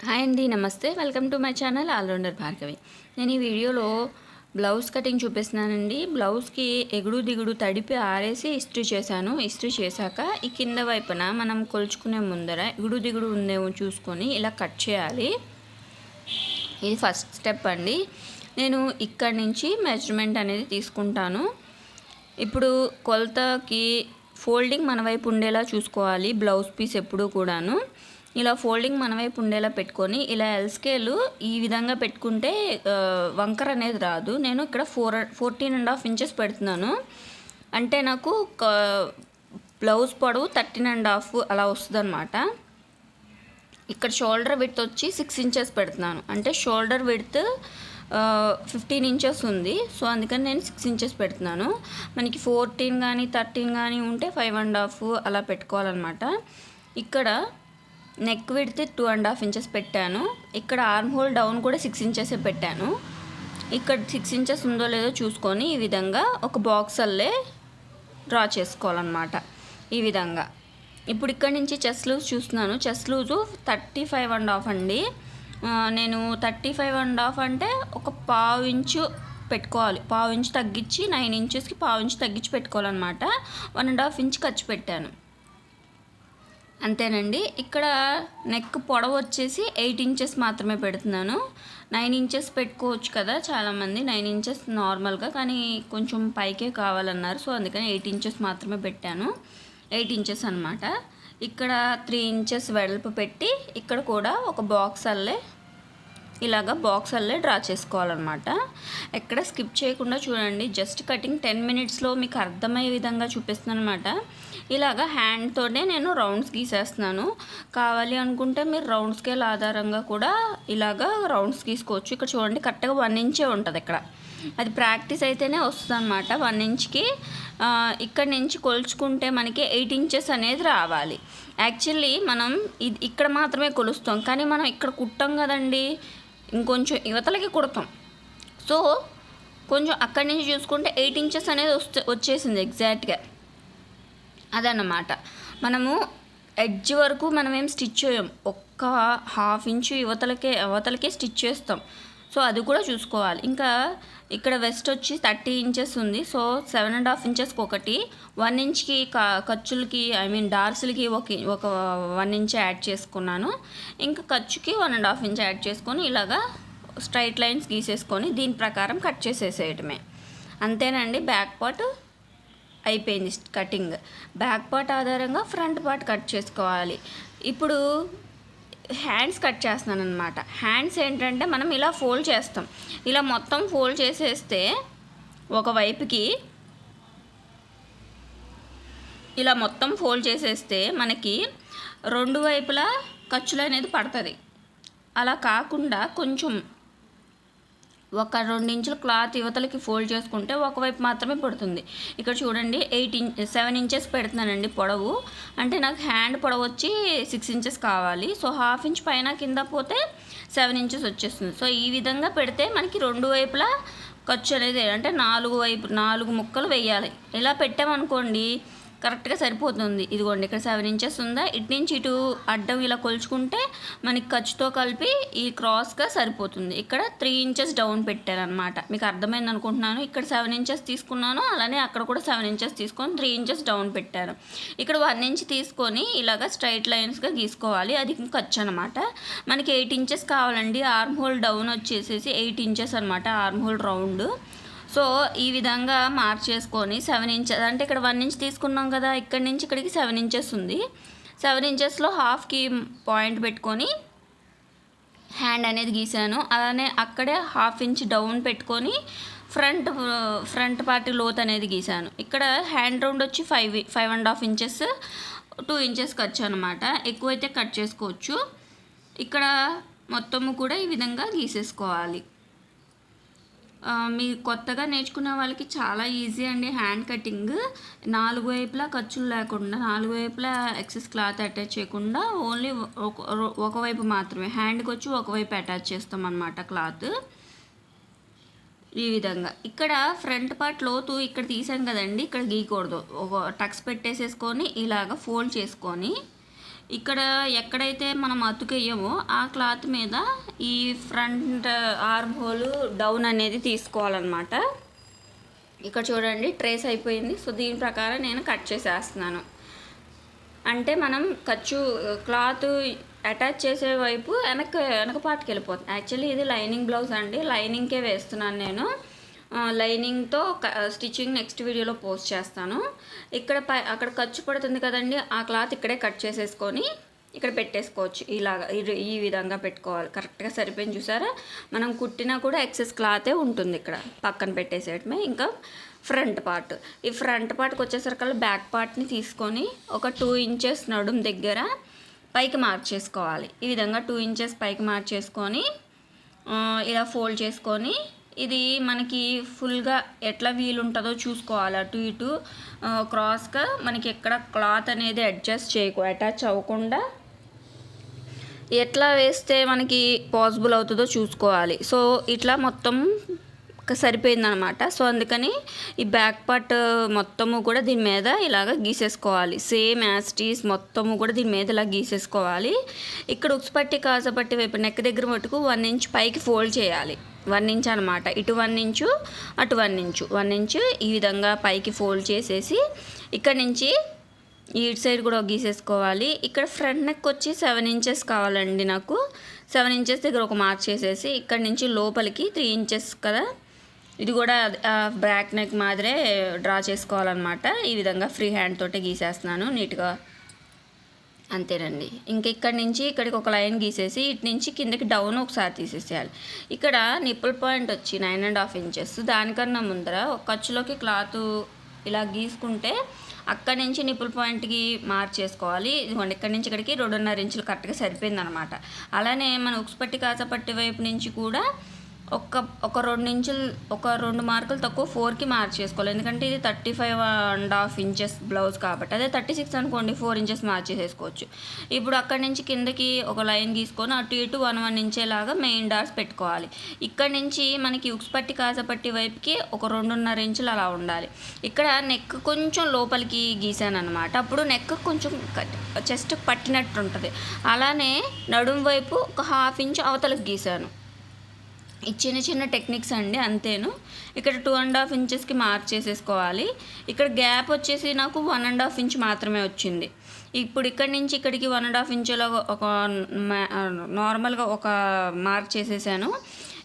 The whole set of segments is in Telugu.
హాయ్ అండి, నమస్తే. Welcome to my channel allrounder Bhargavi. నేను ఈ వీడియోలో బ్లౌజ్ కటింగ్ చూపిస్తున్నానండి. బ్లౌజ్కి ఎగుడు దిగుడు తడిపి ఆరేసి ఇస్త్రీ చేశాను. ఇస్త్రీ చేశాక ఈ కింద వైపున మనం కొలుచుకునే ముందర ఎగుడు దిగుడు ఉందేమో చూసుకొని ఇలా కట్ చేయాలి. ఇది ఫస్ట్ స్టెప్ అండి. నేను ఇక్కడి నుంచి మెజర్మెంట్ అనేది తీసుకుంటాను. ఇప్పుడు కొలతకి ఫోల్డింగ్ మన వైపు ఉండేలా చూసుకోవాలి. బ్లౌజ్ పీస్ ఎప్పుడూ కూడాను ఇలా ఫోల్డింగ్ మన వైపు ఉండేలా పెట్టుకొని ఇలా ఎల్ స్కేలు ఈ విధంగా పెట్టుకుంటే వంకర అనేది రాదు. నేను ఇక్కడ 14.5 ఇంచెస్ పెడుతున్నాను. అంటే నాకు బ్లౌజ్ పొడవు 13.5 అలా వస్తుంది అనమాట. ఇక్కడ షోల్డర్ విడ్త్ వచ్చి 6 ఇంచెస్ పెడుతున్నాను. అంటే షోల్డర్ విడ్త్ 15 ఇంచెస్ ఉంది. సో అందుకని నేను 6 ఇంచెస్ పెడుతున్నాను. మనకి 14 కానీ 13 కానీ ఉంటే 5.5 అలా పెట్టుకోవాలన్నమాట. ఇక్కడ నెక్ విడ్త్ 2.5 ఇంచెస్ పెట్టాను. ఇక్కడ ఆర్మ్ హోల్ డౌన్ కూడా 6 ఇంచెస్ పెట్టాను. ఇక్కడ 6 ఇంచెస్ ఉందో లేదో చూసుకొని ఈ విధంగా ఒక బాక్స్ అల్లే డ్రా చేసుకోవాలన్నమాట. ఈ విధంగా ఇప్పుడు ఇక్కడ నుంచి చెస్ట్ లూజ్ చూస్తున్నాను. చెస్ట్ లూజు 35.5 అండి. నేను 35.5 అంటే ఒక పావు ఇంచు పెట్టుకోవాలి. పావు ఇంచు తగ్గించి 9 ఇంచెస్కి పావు ఇంచు తగ్గించి పెట్టుకోవాలన్నమాట. 1.5 ఇంచ్ ఖర్చు పెట్టాను. అంతేనండి. ఇక్కడ నెక్ పొడవు వచ్చేసి 8 ఇంచెస్ మాత్రమే పెడుతున్నాను. 9 ఇంచెస్ పెట్టుకోవచ్చు కదా చాలామంది, 9 ఇంచెస్ నార్మల్గా, కానీ కొంచెం పైకే కావాలన్నారు. సో అందుకని 8 ఇంచెస్ మాత్రమే పెట్టాను. 8 ఇంచెస్ అనమాట. ఇక్కడ 3 ఇంచెస్ వెడల్పు పెట్టి ఇక్కడ కూడా ఒక బాక్స్ అల్లే ఇలాగా బాక్స్ అల్లే డ్రా చేసుకోవాలన్నమాట. ఎక్కడ స్కిప్ చేయకుండా చూడండి. జస్ట్ కటింగ్ 10 మినిట్స్లో మీకు అర్థమయ్యే విధంగా చూపిస్తున్నాను అనమాట. ఇలాగా హ్యాండ్తోనే నేను రౌండ్స్ గీసేస్తున్నాను. కావాలి అనుకుంటే మీరు రౌండ్ స్కేల్ ఆధారంగా కూడా ఇలాగా రౌండ్స్ గీసుకోవచ్చు. ఇక్కడ చూడండి, కరెక్ట్గా 1 ఇంచే ఉంటుంది. ఇక్కడ అది ప్రాక్టీస్ అయితేనే వస్తుంది అనమాట. 1 ఇంచ్కి ఇక్కడ నుంచి కొలుచుకుంటే మనకి 8 ఇంచెస్ అనేది రావాలి. యాక్చువల్లీ మనం ఇక్కడ మాత్రమే కొలుస్తాం, కానీ మనం ఇక్కడ కుట్టాం కదండి, ఇంకొంచెం యువతలకి కుడతాం. సో కొంచెం అక్కడి నుంచి చూసుకుంటే 8 ఇంచెస్ అనేది వచ్చేసింది ఎగ్జాక్ట్గా. అదన్నమాట. మనము ఎడ్జ్ వరకు మనం ఏం స్టిచ్ చేయం, ఒక్క ½ ఇంచు అవతలకే స్టిచ్ చేస్తాం. సో అది కూడా చూసుకోవాలి. ఇంకా ఇక్కడ వెస్ట్ వచ్చి 30 ఇంచెస్ ఉంది. సో 7.5 ఇంచెస్కి ఒకటి, 1 ఇంచ్కి ఖర్చులకి డార్స్లకి ఒక 1 ఇంచ్ యాడ్ చేసుకున్నాను. ఇంకా ఖర్చుకి 1.5 ఇంచ్ యాడ్ చేసుకొని ఇలాగా స్ట్రైట్ లైన్స్ గీసేసుకొని దీని ప్రకారం కట్ చేసేసేయటమే. అంతేనండి. బ్యాక్ పార్ట్ అయిపోయింది కటింగ్. బ్యాక్ పార్ట్ ఆధారంగా ఫ్రంట్ పార్ట్ కట్ చేసుకోవాలి. ఇప్పుడు హ్యాండ్స్ కట్ చేస్తున్నాను అనమాట. హ్యాండ్స్ ఏంటంటే మనం ఇలా ఫోల్డ్ చేస్తాం. ఇలా మొత్తం ఫోల్డ్ చేసేస్తే ఒకవైపుకి ఇలా మొత్తం ఫోల్డ్ చేసేస్తే మనకి 2 వైపులా ఖర్చులు అనేది పడుతుంది. అలా కాకుండా కొంచెం ఒక 2 ఇంచుల క్లాత్ యువతలకి ఫోల్డ్ చేసుకుంటే ఒకవైపు మాత్రమే పడుతుంది. ఇక్కడ చూడండి, 7 ఇంచెస్ పెడుతున్నానండి పొడవు. అంటే నాకు హ్యాండ్ పొడవు వచ్చి 6 ఇంచెస్ కావాలి. సో ½ ఇంచ్ పైన కింద పోతే 7 ఇంచెస్ వచ్చేస్తుంది. సో ఈ విధంగా పెడితే మనకి 2 వైపులా ఖర్చు అనేది అంటే 4 ముక్కలు వేయాలి. ఇలా పెట్టామనుకోండి కరెక్ట్గా సరిపోతుంది. ఇదిగోండి, ఇక్కడ 7 ఇంచెస్ ఉందా, ఇటు నుంచి ఇటు అడ్డం ఇలా కొలుచుకుంటే మనకి ఖర్చుతో కలిపి ఈ క్రాస్గా సరిపోతుంది. ఇక్కడ 3 ఇంచెస్ డౌన్ పెట్టాను అనమాట. మీకు అర్థమైంది అనుకుంటున్నాను. ఇక్కడ 7 ఇంచెస్ తీసుకున్నాను, అలానే అక్కడ కూడా 7 ఇంచెస్ తీసుకొని 3 ఇంచెస్ డౌన్ పెట్టాను. ఇక్కడ 1 ఇంచ్ తీసుకొని ఇలాగ స్ట్రైట్ లైన్స్గా గీసుకోవాలి. అది ఖర్చు అనమాట. మనకి 8 ఇంచెస్ కావాలండి. ఆర్మ్ హోల్ డౌన్ వచ్చేసేసి 8 ఇంచెస్ అనమాట, ఆర్మ్ హోల్ రౌండ్. సో ఈ విధంగా మార్క్ చేసుకొని 7 ఇంచెస్ అంటే ఇక్కడ 1 ఇంచ్ తీసుకున్నాం కదా, ఇక్కడి నుంచి ఇక్కడికి 7 ఇంచెస్ ఉంది. 7 ఇంచెస్లో హాఫ్కి పాయింట్ పెట్టుకొని హ్యాండ్ అనేది గీసాను. అలానే అక్కడే ½ ఇంచ్ డౌన్ పెట్టుకొని ఫ్రంట్ పార్ట్ లోత్ అనేది గీసాను. ఇక్కడ హ్యాండ్ రౌండ్ వచ్చి 5.5 ఇంచెస్, 2 ఇంచెస్ ఖర్చు అనమాట. ఎక్కువైతే కట్ చేసుకోవచ్చు. ఇక్కడ మొత్తము కూడా ఈ విధంగా గీసేసుకోవాలి. మీరు కొత్తగా నేర్చుకునే వాళ్ళకి చాలా ఈజీ అండి హ్యాండ్ కటింగ్. 4 వైపులా ఖర్చులు లేకుండా, 4 వైపులా ఎక్సెస్ క్లాత్ అటాచ్ చేయకుండా ఓన్లీ ఒకవైపు మాత్రమే హ్యాండ్కి వచ్చి ఒకవైపు అటాచ్ చేస్తాం అన్నమాట క్లాత్. ఈ విధంగా ఇక్కడ ఫ్రంట్ పార్ట్ లోతు ఇక్కడ తీసాం కదండి, ఇక్కడ గీయకూడదు. ఒక టక్స్ పెట్టేసేసుకొని ఇలాగ ఫోల్డ్ చేసుకొని ఇక్కడ ఎక్కడైతే మనం అతుకేయమో ఆ క్లాత్ మీద ఈ ఫ్రంట్ ఆర్మ్ హోల్ డౌన్ అనేది తీసుకోవాలన్నమాట. ఇక్కడ చూడండి ట్రేస్ అయిపోయింది. సో దీని ప్రకారం నేను కట్ చేసేస్తున్నాను. అంటే మనం క్లాత్ అటాచ్ చేసే వైపు వెనక పార్ట్కి వెళ్ళిపోతుంది. యాక్చువల్లీ ఇది లైనింగ్ బ్లౌజ్ అండి, లైనింగ్కే వేస్తున్నాను నేను. లైనింగ్తో స్టిచ్చింగ్ నెక్స్ట్ వీడియోలో పోస్ట్ చేస్తాను. అక్కడ ఖర్చు పడుతుంది కదండి, ఆ క్లాత్ ఇక్కడే కట్ చేసేసుకొని ఇక్కడ పెట్టేసుకోవచ్చు. ఇలాగా ఈ విధంగా పెట్టుకోవాలి. కరెక్ట్గా సరిపోయింది చూసారా. మనం కుట్టినా కూడా ఎక్సెస్ క్లాతే ఉంటుంది, ఇక్కడ పక్కన పెట్టేసేయటమే. ఇంకా ఫ్రంట్ పార్ట్, ఈ ఫ్రంట్ పార్ట్కి వచ్చేసరికల్లా బ్యాక్ పార్ట్ని తీసుకొని ఒక 2 ఇంచెస్ నడుం దగ్గర పైకి మార్చేసుకోవాలి. ఈ విధంగా 2 ఇంచెస్ పైకి మార్చేసుకొని ఇలా ఫోల్డ్ చేసుకొని ఇది మనకి ఫుల్గా ఎట్లా వీలు ఉంటుందో చూసుకోవాలి. అటు ఇటు క్రాస్గా మనకి ఎక్కడ క్లాత్ అనేది అటాచ్ అవ్వకుండా ఎట్లా వేస్తే మనకి పాసిబుల్ అవుతుందో చూసుకోవాలి. సో ఇట్లా మొత్తం సరిపోయిందనమాట. సో అందుకని ఈ బ్యాక్ పార్ట్ మొత్తము కూడా దీని మీద ఇలాగ గీసేసుకోవాలి. సేమ్ యాస్టీస్ మొత్తము కూడా దీని మీద ఇలా గీసేసుకోవాలి. ఇక్కడ ఉక్సుపట్టి కాజపట్టి వైపు నెక్ దగ్గర మటుకు 1 ఇంచ్ పైకి ఫోల్డ్ చేయాలి. 1 ఇంచ్ అనమాట. ఇటు 1 ఇంచు అటు 1 ఇంచు 1 ఇంచు ఈ విధంగా పైకి ఫోల్డ్ చేసేసి ఇక్కడ నుంచి ఈ సైడ్ కూడా గీసేసుకోవాలి. ఇక్కడ ఫ్రంట్ నెక్ వచ్చి 7 ఇంచెస్ కావాలండి నాకు. 7 ఇంచెస్ దగ్గర ఒక మార్క్ చేసేసి ఇక్కడ నుంచి లోపలికి 3 ఇంచెస్ కదా, ఇది కూడా బ్యాక్ నెక్ మాదిరే డ్రా చేసుకోవాలన్నమాట. ఈ విధంగా ఫ్రీ హ్యాండ్ తోటే గీసేస్తున్నాను నీట్గా. అంతేనండి. ఇంక ఇక్కడి నుంచి ఇక్కడికి ఒక లైన్ గీసేసి ఇటు నుంచి కిందకి డౌన్ ఒకసారి తీసేసేయాలి. ఇక్కడ నిప్పుల్ పాయింట్ వచ్చి 9.5 ఇంచెస్. దానికన్నా ముందర ఒక ఖర్చులోకి క్లాత్ ఇలా గీసుకుంటే అక్కడి నుంచి నిప్పుల్ పాయింట్కి మార్క్ చేసుకోవాలి. ఇదిగోండి ఇక్కడి నుంచి ఇక్కడికి 2.5 ఇంచులు కరెక్ట్గా సరిపోయిందనమాట. అలానే మన ఉక్సుపట్టి కాజపట్టి వైపు నుంచి కూడా ఒక 2 ఇంచులు, ఒక 2 మార్కులు తక్కువ 4కి మార్క్ చేసుకోవాలి. ఎందుకంటే ఇది 35.5 ఇంచెస్ బ్లౌజ్ కాబట్టి. అదే 36 అనుకోండి 4 ఇంచెస్ మార్క్ చేసేసుకోవచ్చు. ఇప్పుడు అక్కడి నుంచి కిందకి ఒక లైన్ గీసుకొని అటు ఇటు 1 ఇంచేలాగా మెయిన్ డాట్స్ పెట్టుకోవాలి. ఇక్కడ నుంచి మనకి ఉక్సుపట్టి కాజపట్టి వైపుకి ఒక 2.5 ఇంచులు అలా ఉండాలి. ఇక్కడ నెక్ కొంచెం లోపలికి గీసాను అనమాట. అప్పుడు నెక్ కొంచెం చెస్ట్ పట్టినట్టు ఉంటుంది. అలానే నడుం వైపు ఒక 1/2 ఇంచు అవతలకు గీసాను. ఈ చిన్న టెక్నిక్స్ అండి, అంతేను. ఇక్కడ 2.5 ఇంచెస్కి మార్క్ చేసేసుకోవాలి. ఇక్కడ గ్యాప్ వచ్చేసి నాకు 1.5 ఇంచ్ మాత్రమే వచ్చింది. ఇప్పుడు ఇక్కడి నుంచి ఇక్కడికి 1.5 ఇంచులో ఒక నార్మల్గా ఒక మార్క్ చేసేసాను.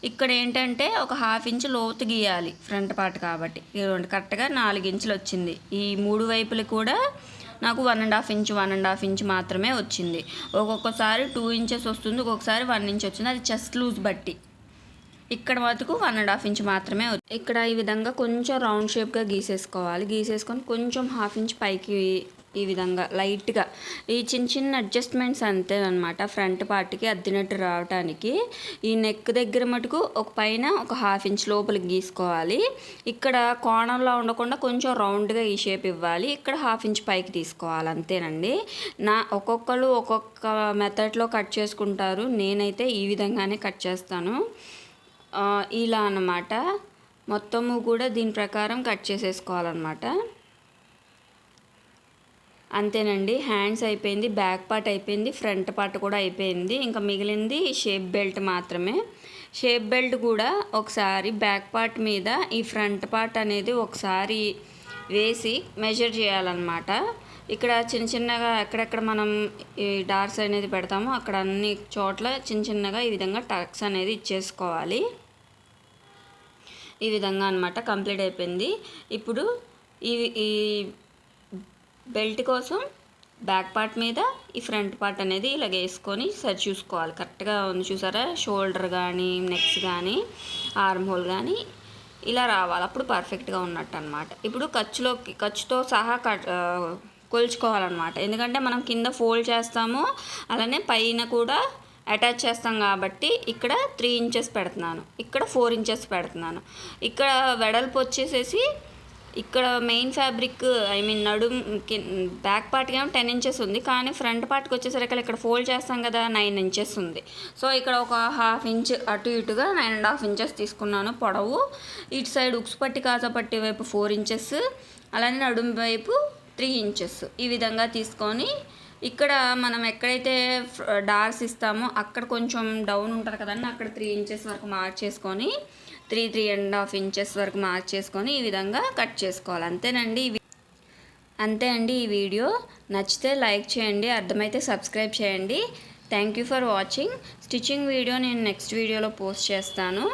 ఇక్కడ ఏంటంటే ఒక 1/2 ఇంచ్ లోతు గీయాలి ఫ్రంట్ పార్ట్ కాబట్టి. ఇదిగోండి కరెక్ట్గా 4 ఇంచులు వచ్చింది. ఈ 3 వైపులు కూడా నాకు 1.5 ఇంచ్ మాత్రమే వచ్చింది. ఒక్కొక్కసారి 2 ఇంచెస్ వస్తుంది, ఒక్కొక్కసారి 1 ఇంచ్ వచ్చింది. అది చెస్ట్ లూజ్ బట్టి. ఇక్కడ మటుకు 1.5 ఇంచ్ మాత్రమే. ఇక్కడ ఈ విధంగా కొంచెం రౌండ్ షేప్గా గీసేసుకోవాలి. గీసేసుకొని కొంచెం 1/2 ఇంచ్ పైకి ఈ విధంగా లైట్గా ఈ చిన్న అడ్జస్ట్మెంట్స్ అంతేనమాట. ఫ్రంట్ పార్ట్కి అద్దినట్టు రావడానికి ఈ నెక్ దగ్గర మటుకు ఒక పైన ఒక 1/2 ఇంచ్ లోపలికి గీసుకోవాలి. ఇక్కడ కోణంలో ఉండకుండా కొంచెం రౌండ్గా ఈ షేప్ ఇవ్వాలి. ఇక్కడ 1/2 ఇంచ్ పైకి తీసుకోవాలి. అంతేనండి. ఒక్కొక్కరు ఒక్కొక్క మెథడ్లో కట్ చేసుకుంటారు. నేనైతే ఈ విధంగానే కట్ చేస్తాను. ఇలా అన్నమాట. మొత్తము కూడా దీని ప్రకారం కట్ చేసేసుకోవాలన్నమాట. అంతేనండి. హ్యాండ్స్ అయిపోయింది, బ్యాక్ పార్ట్ అయిపోయింది, ఫ్రంట్ పార్ట్ కూడా అయిపోయింది. ఇంకా మిగిలింది షేప్ బెల్ట్ మాత్రమే. షేప్ బెల్ట్ కూడా ఒకసారి బ్యాక్ పార్ట్ మీద ఈ ఫ్రంట్ పార్ట్ అనేది ఒకసారి వేసి మెజర్ చేయాలన్నమాట. ఇక్కడ చిన్నగా ఎక్కడెక్కడ మనం ఈ డాట్స్ అనేది పెడతామో అక్కడ అన్ని చోట్ల చిన్నగా ఈ విధంగా టక్స్ అనేది ఇచ్చేసుకోవాలి. ఈ విధంగా అన్నమాట. కంప్లీట్ అయిపోయింది. ఇప్పుడు ఈ బెల్ట్ కోసం బ్యాక్ పార్ట్ మీద ఈ ఫ్రంట్ పార్ట్ అనేది ఇలాగ వేసుకొని సరి చూసుకోవాలి. కరెక్ట్గా ఉంది చూసారా. షోల్డర్ కానీ నెక్స్ కానీ ఆర్మ్ హోల్ కానీ ఇలా రావాలి. అప్పుడు పర్ఫెక్ట్గా ఉన్నట్టు అనమాట. ఇప్పుడు ఖర్చుతో సహా కొలుచుకోవాలన్నమాట. ఎందుకంటే మనం కింద ఫోల్డ్ చేస్తాము, అలానే పైన కూడా అటాచ్ చేస్తాం కాబట్టి ఇక్కడ 3 ఇంచెస్ పెడుతున్నాను, ఇక్కడ 4 ఇంచెస్ పెడుతున్నాను. ఇక్కడ వెడల్పు వచ్చేసేసి ఇక్కడ మెయిన్ ఫ్యాబ్రిక్ నడుం బ్యాక్ పార్ట్కి ఏమో 10 ఇంచెస్ ఉంది, కానీ ఫ్రంట్ పార్ట్కి వచ్చేసరికి ఇక్కడ ఫోల్డ్ చేస్తాం కదా 9 ఇంచెస్ ఉంది. సో ఇక్కడ ఒక 1/2 ఇంచ్ అటు ఇటుగా 9.5 ఇంచెస్ తీసుకున్నాను పొడవు. ఇటు సైడ్ ఉక్సుపట్టి కాజపట్టి వైపు 4 ఇంచెస్, అలానే నడుం వైపు 3 ఇంచెస్ ఈ విధంగా తీసుకొని ఇక్కడ మనం ఎక్కడైతే డార్స్ ఇస్తామో అక్కడ కొంచెం డౌన్ ఉంటుంది కదండి, అక్కడ 3 ఇంచెస్ వరకు మార్క్ చేసుకొని 3.5 ఇంచెస్ వరకు మార్క్ చేసుకొని ఈ విధంగా కట్ చేసుకోవాలి. అంతే అండి ఈ వీడియో. నచ్చితే లైక్ చేయండి, అర్థమైతే సబ్స్క్రైబ్ చేయండి. Thank you for watching. Stitching video నేను నెక్స్ట్ వీడియోలో పోస్ట్ చేస్తాను.